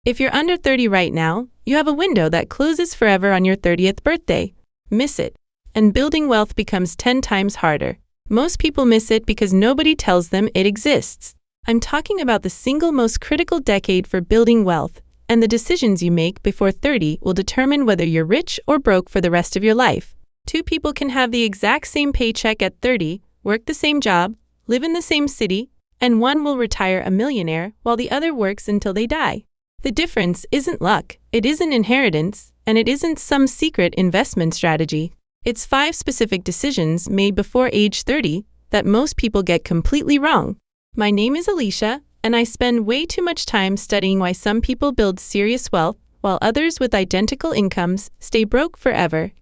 If you're under 30 right now, you have a window that closes forever on your 30th birthday. Miss it, and building wealth becomes 10 times harder. Most people miss it because nobody tells them it exists. I'm talking about the single most critical decade for building wealth, and the decisions you make before 30 will determine whether you're rich or broke for the rest of your life. Two people can have the exact same paycheck at 30, work the same job, live in the same city, and one will retire a millionaire while the other works until they die. The difference isn't luck, it isn't inheritance, and it isn't some secret investment strategy. It's 5 specific decisions made before age 30 that most people get completely wrong. My name is Alicia, and I spend way too much time studying why some people build serious wealth while others with identical incomes stay broke forever.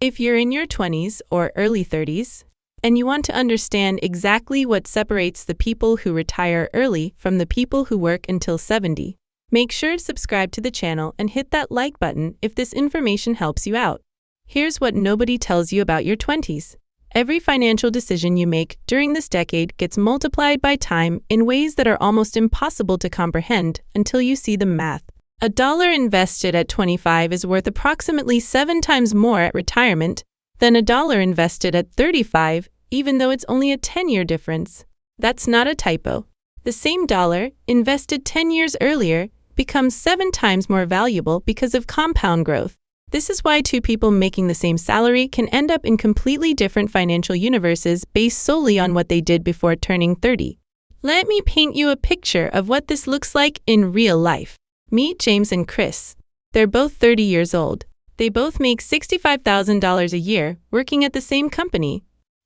If you're in your 20s or early 30s, and you want to understand exactly what separates the people who retire early from the people who work until 70, make sure to subscribe to the channel and hit that like button if this information helps you out. Here's what nobody tells you about your 20s. Every financial decision you make during this decade gets multiplied by time in ways that are almost impossible to comprehend until you see the math. $1 invested at 25 is worth approximately 7 times more at retirement than $1 invested at 35, even though it's only a 10-year difference. That's not a typo. The same dollar, invested 10 years earlier, becomes 7 times more valuable because of compound growth. This is why two people making the same salary can end up in completely different financial universes based solely on what they did before turning 30. Let me paint you a picture of what this looks like in real life. Meet James and Chris. They're both 30 years old. They both make $65,000 a year working at the same company.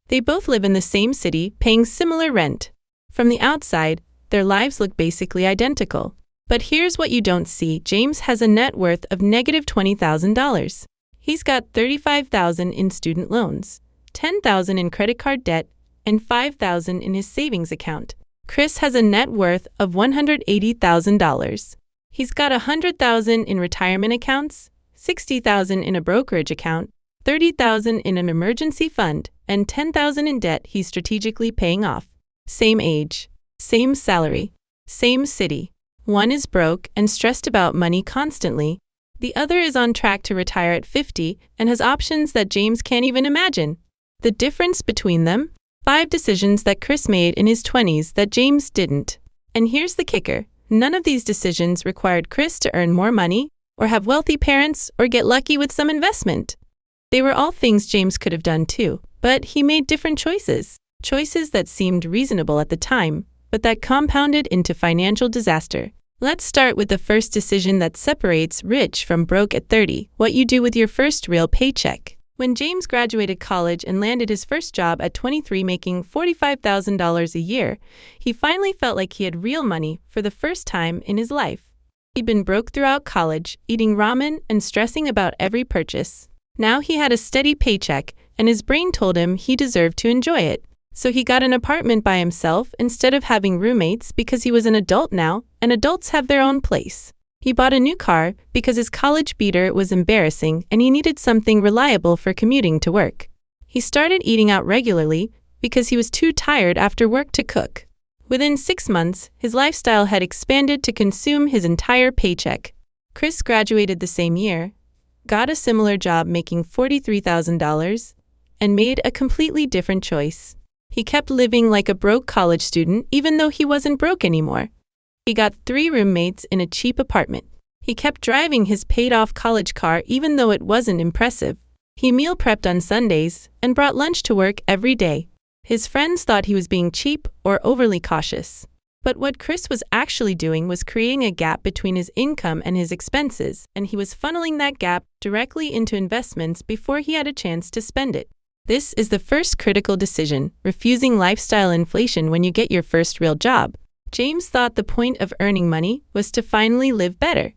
They both live in the same city, paying similar rent. From the outside, their lives look basically identical. But here's what you don't see. James has a net worth of negative $20,000. He's got $35,000 in student loans, $10,000 in credit card debt, and $5,000 in his savings account. Chris has a net worth of $180,000. He's got $100,000 in retirement accounts, $60,000 in a brokerage account, $30,000 in an emergency fund, and $10,000 in debt he's strategically paying off. Same age, same salary, same city. One is broke and stressed about money constantly. The other is on track to retire at 50 and has options that James can't even imagine. The difference between them? 5 decisions that Chris made in his 20s that James didn't. And here's the kicker. None of these decisions required Chris to earn more money, or have wealthy parents, or get lucky with some investment. They were all things James could have done too, but he made different choices. Choices that seemed reasonable at the time, but that compounded into financial disaster. Let's start with the first decision that separates rich from broke at 30, what you do with your first real paycheck. When James graduated college and landed his first job at 23 making $45,000 a year, he finally felt like he had real money for the first time in his life. He'd been broke throughout college, eating ramen and stressing about every purchase. Now he had a steady paycheck, and his brain told him he deserved to enjoy it. So he got an apartment by himself instead of having roommates because he was an adult now, and adults have their own place. He bought a new car because his college beater was embarrassing and he needed something reliable for commuting to work. He started eating out regularly because he was too tired after work to cook. Within 6 months, his lifestyle had expanded to consume his entire paycheck. Chris graduated the same year, got a similar job making $43,000, and made a completely different choice. He kept living like a broke college student even though he wasn't broke anymore. He got 3 roommates in a cheap apartment. He kept driving his paid-off college car even though it wasn't impressive. He meal prepped on Sundays and brought lunch to work every day. His friends thought he was being cheap or overly cautious. But what Chris was actually doing was creating a gap between his income and his expenses, and he was funneling that gap directly into investments before he had a chance to spend it. This is the first critical decision, refusing lifestyle inflation when you get your first real job. James thought the point of earning money was to finally live better.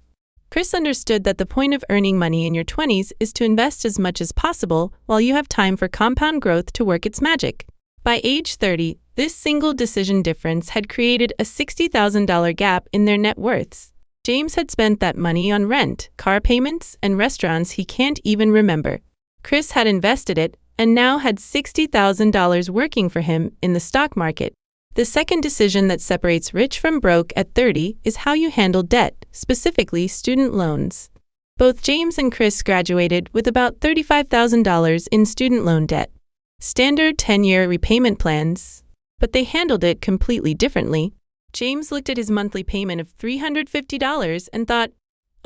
Chris understood that the point of earning money in your 20s is to invest as much as possible while you have time for compound growth to work its magic. By age 30, this single decision difference had created a $60,000 gap in their net worths. James had spent that money on rent, car payments, and restaurants he can't even remember. Chris had invested it and now had $60,000 working for him in the stock market. The second decision that separates rich from broke at 30 is how you handle debt, specifically student loans. Both James and Chris graduated with about $35,000 in student loan debt. Standard 10-year repayment plans, but they handled it completely differently. James looked at his monthly payment of $350 and thought,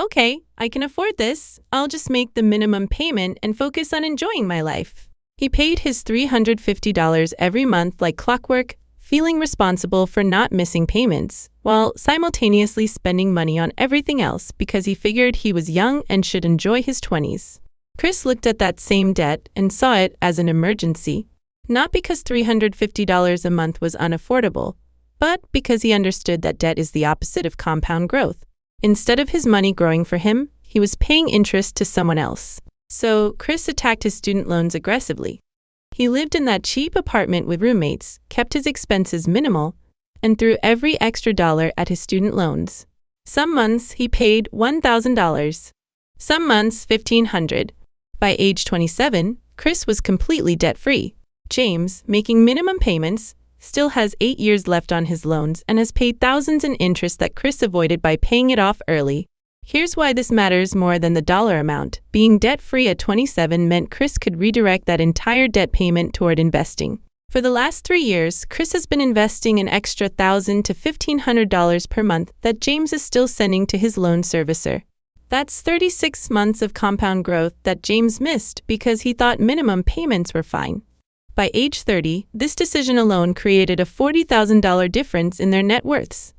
okay, I can afford this. I'll just make the minimum payment and focus on enjoying my life. He paid his $350 every month like clockwork, feeling responsible for not missing payments, while simultaneously spending money on everything else because he figured he was young and should enjoy his 20s. Chris looked at that same debt and saw it as an emergency, not because $350 a month was unaffordable, but because he understood that debt is the opposite of compound growth. Instead of his money growing for him, he was paying interest to someone else. So Chris attacked his student loans aggressively. He lived in that cheap apartment with roommates, kept his expenses minimal, and threw every extra dollar at his student loans. Some months he paid $1,000, some months $1,500. By age 27, Chris was completely debt-free. James, making minimum payments, still has 8 years left on his loans and has paid thousands in interest that Chris avoided by paying it off early. Here's why this matters more than the dollar amount. Being debt-free at 27 meant Chris could redirect that entire debt payment toward investing. For the last 3 years, Chris has been investing an extra $1,000 to $1,500 per month that James is still sending to his loan servicer. That's 36 months of compound growth that James missed because he thought minimum payments were fine. By age 30, this decision alone created a $40,000 difference in their net worths.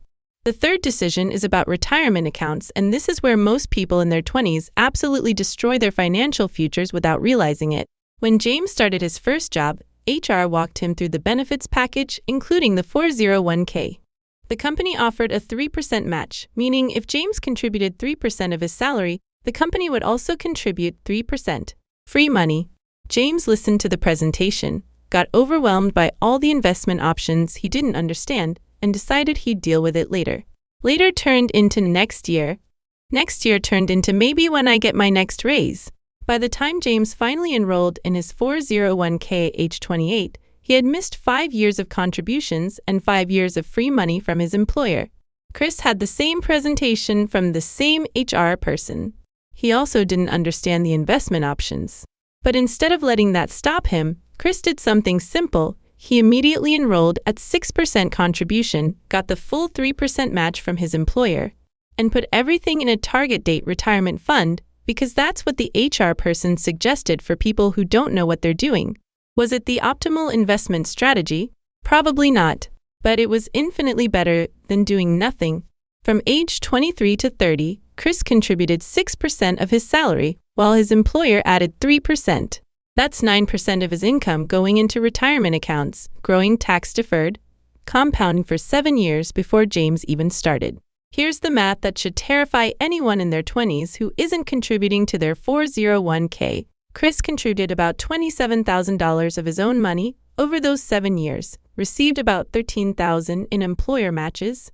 The third decision is about retirement accounts, and this is where most people in their 20s absolutely destroy their financial futures without realizing it. When James started his first job, HR walked him through the benefits package, including the 401k. The company offered a 3% match, meaning if James contributed 3% of his salary, the company would also contribute 3%. Free money. James listened to the presentation, got overwhelmed by all the investment options he didn't understand, and decided he'd deal with it later. Later turned into next year. Next year turned into maybe when I get my next raise. By the time James finally enrolled in his 401k at age 28, he had missed 5 years of contributions and 5 years of free money from his employer. Chris had the same presentation from the same HR person. He also didn't understand the investment options. But instead of letting that stop him, Chris did something simple. He immediately enrolled at 6% contribution, got the full 3% match from his employer, and put everything in a target date retirement fund because that's what the HR person suggested for people who don't know what they're doing. Was it the optimal investment strategy? Probably not, but it was infinitely better than doing nothing. From age 23 to 30, Chris contributed 6% of his salary, while his employer added 3%. That's 9% of his income going into retirement accounts, growing tax-deferred, compounding for 7 years before James even started. Here's the math that should terrify anyone in their 20s who isn't contributing to their 401k. Chris contributed about $27,000 of his own money over those 7 years, received about $13,000 in employer matches,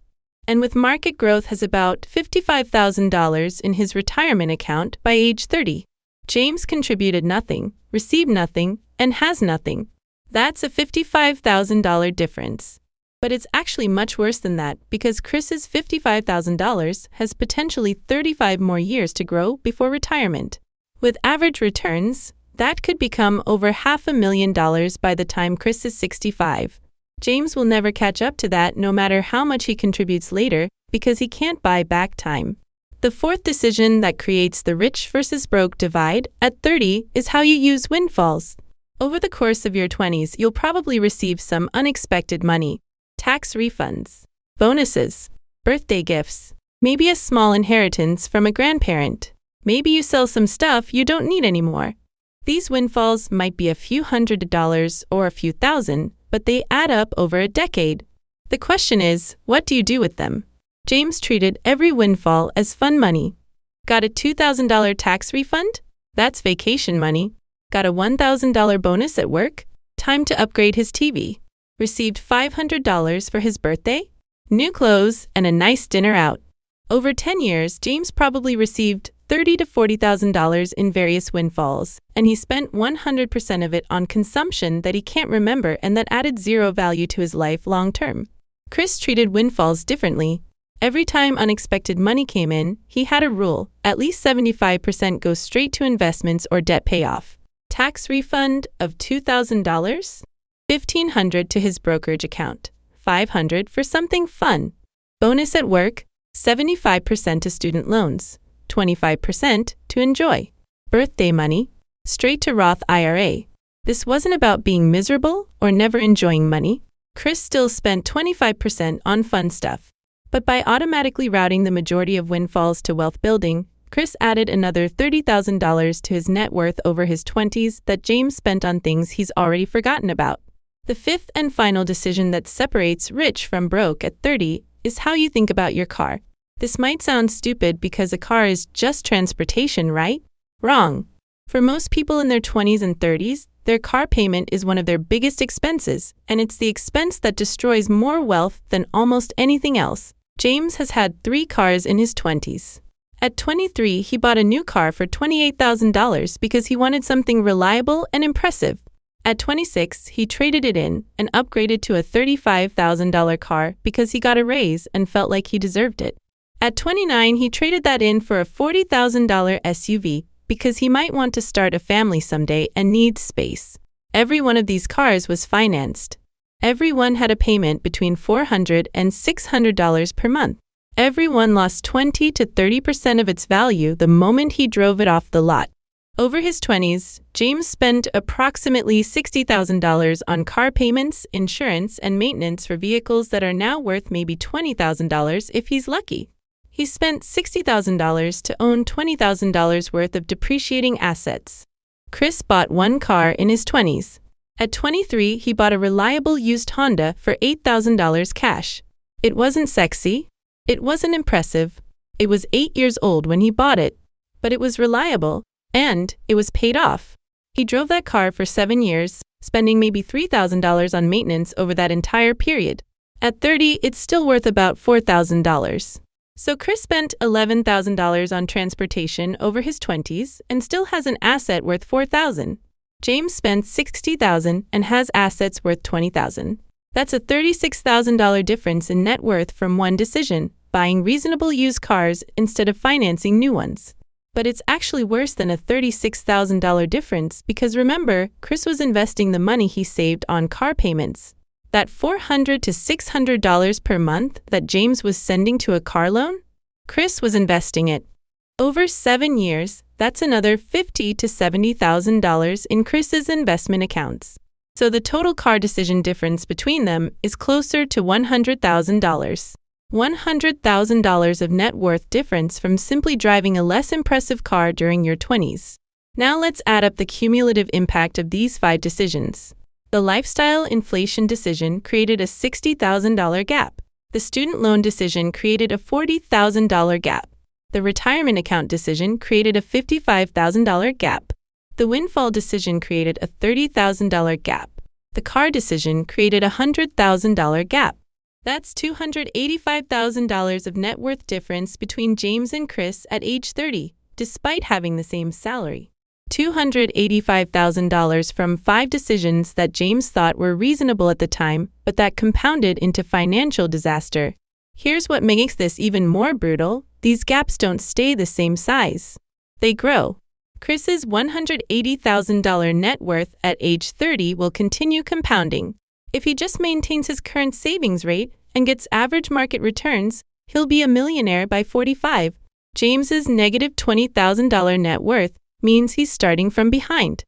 and with market growth has about $55,000 in his retirement account by age 30. James contributed nothing, received nothing, and has nothing. That's a $55,000 difference. But it's actually much worse than that because Chris's $55,000 has potentially 35 more years to grow before retirement. With average returns, that could become over $500,000 by the time Chris is 65. James will never catch up to that no matter how much he contributes later because he can't buy back time. The fourth decision that creates the rich versus broke divide at 30 is how you use windfalls. Over the course of your 20s, you'll probably receive some unexpected money, tax refunds, bonuses, birthday gifts, maybe a small inheritance from a grandparent. Maybe you sell some stuff you don't need anymore. These windfalls might be a few $100s or a few thousand, but they add up over a decade. The question is, what do you do with them? James treated every windfall as fun money. Got a $2,000 tax refund? That's vacation money. Got a $1,000 bonus at work? Time to upgrade his TV. Received $500 for his birthday? New clothes and a nice dinner out. Over 10 years, James probably received $30,000 to $40,000 in various windfalls, and he spent 100% of it on consumption that he can't remember and that added zero value to his life long term. Chris treated windfalls differently. Every time unexpected money came in, he had a rule: at least 75% goes straight to investments or debt payoff. Tax refund of $2,000, $1,500 to his brokerage account, $500 for something fun. Bonus at work, 75% to student loans, 25% to enjoy. Birthday money, straight to Roth IRA. This wasn't about being miserable or never enjoying money. Chris still spent 25% on fun stuff. But by automatically routing the majority of windfalls to wealth building, Chris added another $30,000 to his net worth over his 20s that James spent on things he's already forgotten about. The fifth and final decision that separates rich from broke at 30 is how you think about your car. This might sound stupid because a car is just transportation, right? Wrong. For most people in their 20s and 30s, their car payment is one of their biggest expenses, and it's the expense that destroys more wealth than almost anything else. James has had 3 cars in his 20s. At 23, he bought a new car for $28,000 because he wanted something reliable and impressive. At 26, he traded it in and upgraded to a $35,000 car because he got a raise and felt like he deserved it. At 29, he traded that in for a $40,000 SUV because he might want to start a family someday and needs space. Every one of these cars was financed. Every one had a payment between $400 and $600 per month. Every one lost 20 to 30% of its value the moment he drove it off the lot. Over his 20s, James spent approximately $60,000 on car payments, insurance, and maintenance for vehicles that are now worth maybe $20,000 if he's lucky. He spent $60,000 to own $20,000 worth of depreciating assets. Chris bought 1 car in his 20s. At 23, he bought a reliable used Honda for $8,000 cash. It wasn't sexy. It wasn't impressive. It was 8 years old when he bought it, but it was reliable, and it was paid off. He drove that car for 7 years, spending maybe $3,000 on maintenance over that entire period. At 30, it's still worth about $4,000. So Chris spent $11,000 on transportation over his 20s and still has an asset worth $4,000. James spent $60,000 and has assets worth $20,000. That's a $36,000 difference in net worth from one decision, buying reasonable used cars instead of financing new ones. But it's actually worse than a $36,000 difference because remember, Chris was investing the money he saved on car payments. That $400 to $600 per month that James was sending to a car loan, Chris was investing it. Over 7 years, that's another $50,000 to $70,000 in Chris's investment accounts. So the total car decision difference between them is closer to $100,000. $100,000 of net worth difference from simply driving a less impressive car during your 20s. Now let's add up the cumulative impact of these 5 decisions. The lifestyle inflation decision created a $60,000 gap. The student loan decision created a $40,000 gap. The retirement account decision created a $55,000 gap. The windfall decision created a $30,000 gap. The car decision created a $100,000 gap. That's $285,000 of net worth difference between James and Chris at age 30, despite having the same salary. $285,000 from 5 decisions that James thought were reasonable at the time, but that compounded into financial disaster. Here's what makes this even more brutal. These gaps don't stay the same size. They grow. Chris's $180,000 net worth at age 30 will continue compounding. If he just maintains his current savings rate and gets average market returns, he'll be a millionaire by 45. James's negative $20,000 net worth means he's starting from behind.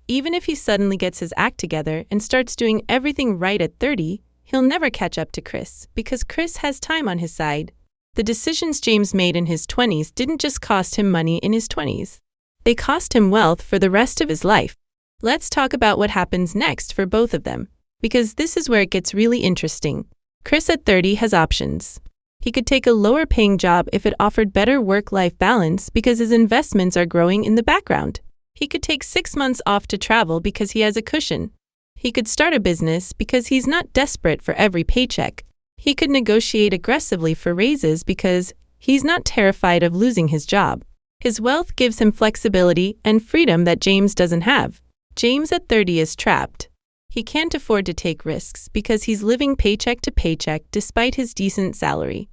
Even if he suddenly gets his act together and starts doing everything right at 30, he'll never catch up to Chris because Chris has time on his side. The decisions James made in his 20s didn't just cost him money in his 20s. They cost him wealth for the rest of his life. Let's talk about what happens next for both of them, because this is where it gets really interesting. Chris at 30 has options. He could take a lower-paying job if it offered better work-life balance because his investments are growing in the background. He could take 6 months off to travel because he has a cushion. He could start a business because he's not desperate for every paycheck. He could negotiate aggressively for raises because he's not terrified of losing his job. His wealth gives him flexibility and freedom that James doesn't have. James at 30 is trapped. He can't afford to take risks because he's living paycheck to paycheck despite his decent salary.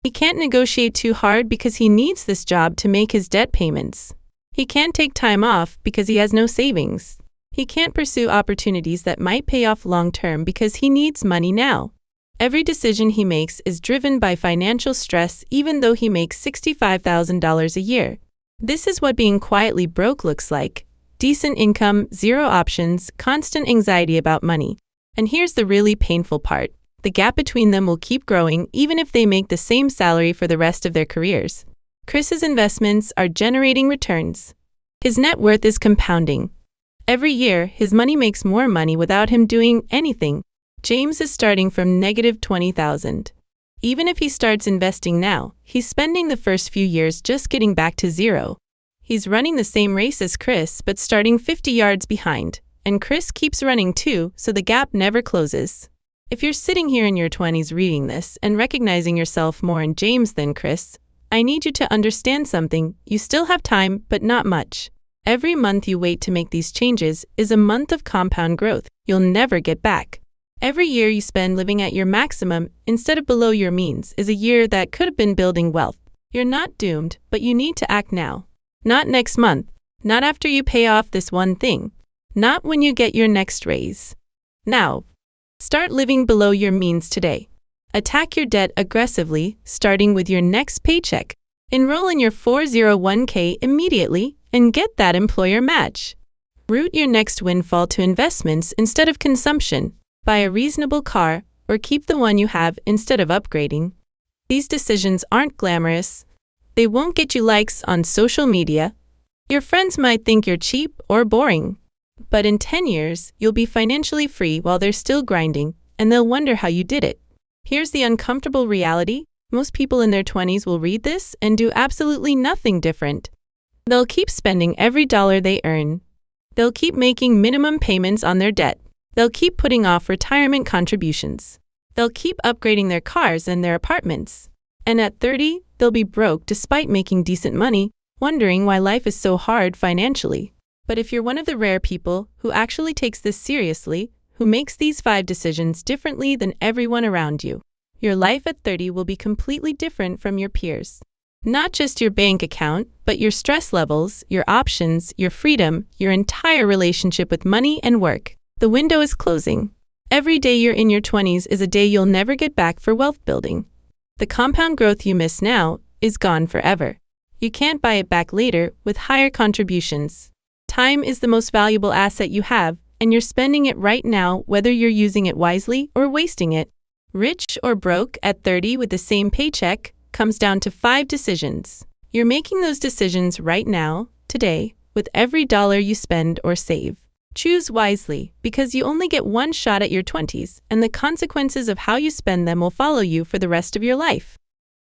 He can't negotiate too hard because he needs this job to make his debt payments. He can't take time off because he has no savings. He can't pursue opportunities that might pay off long-term because he needs money now. Every decision he makes is driven by financial stress even though he makes $65,000 a year. This is what being quietly broke looks like. Decent income, zero options, constant anxiety about money. And here's the really painful part. The gap between them will keep growing even if they make the same salary for the rest of their careers. Chris's investments are generating returns. His net worth is compounding. Every year, his money makes more money without him doing anything. James is starting from negative $20,000. Even if he starts investing now, he's spending the first few years just getting back to zero. He's running the same race as Chris, but starting 50 yards behind. And Chris keeps running too, so the gap never closes. If you're sitting here in your 20s reading this and recognizing yourself more in James than Chris, I need you to understand something. You still have time, but not much. Every month you wait to make these changes is a month of compound growth you'll never get back. Every year you spend living at your maximum instead of below your means is a year that could have been building wealth. You're not doomed, but you need to act now. Not next month. Not after you pay off this one thing. Not when you get your next raise. Now, start living below your means today. Attack your debt aggressively, starting with your next paycheck. Enroll in your 401k immediately and get that employer match. Route your next windfall to investments instead of consumption. Buy a reasonable car or keep the one you have instead of upgrading. These decisions aren't glamorous. They won't get you likes on social media. Your friends might think you're cheap or boring. But in 10 years, you'll be financially free while they're still grinding, and they'll wonder how you did it. Here's the uncomfortable reality. Most people in their 20s will read this and do absolutely nothing different. They'll keep spending every dollar they earn. They'll keep making minimum payments on their debt. They'll keep putting off retirement contributions. They'll keep upgrading their cars and their apartments. And at 30, they'll be broke despite making decent money, wondering why life is so hard financially. But if you're one of the rare people who actually takes this seriously, who makes these 5 decisions differently than everyone around you, your life at 30 will be completely different from your peers. Not just your bank account, but your stress levels, your options, your freedom, your entire relationship with money and work. The window is closing. Every day you're in your 20s is a day you'll never get back for wealth building. The compound growth you miss now is gone forever. You can't buy it back later with higher contributions. Time is the most valuable asset you have, and you're spending it right now whether you're using it wisely or wasting it. Rich or broke at 30 with the same paycheck comes down to 5 decisions. You're making those decisions right now, today, with every dollar you spend or save. Choose wisely, because you only get one shot at your 20s, and the consequences of how you spend them will follow you for the rest of your life.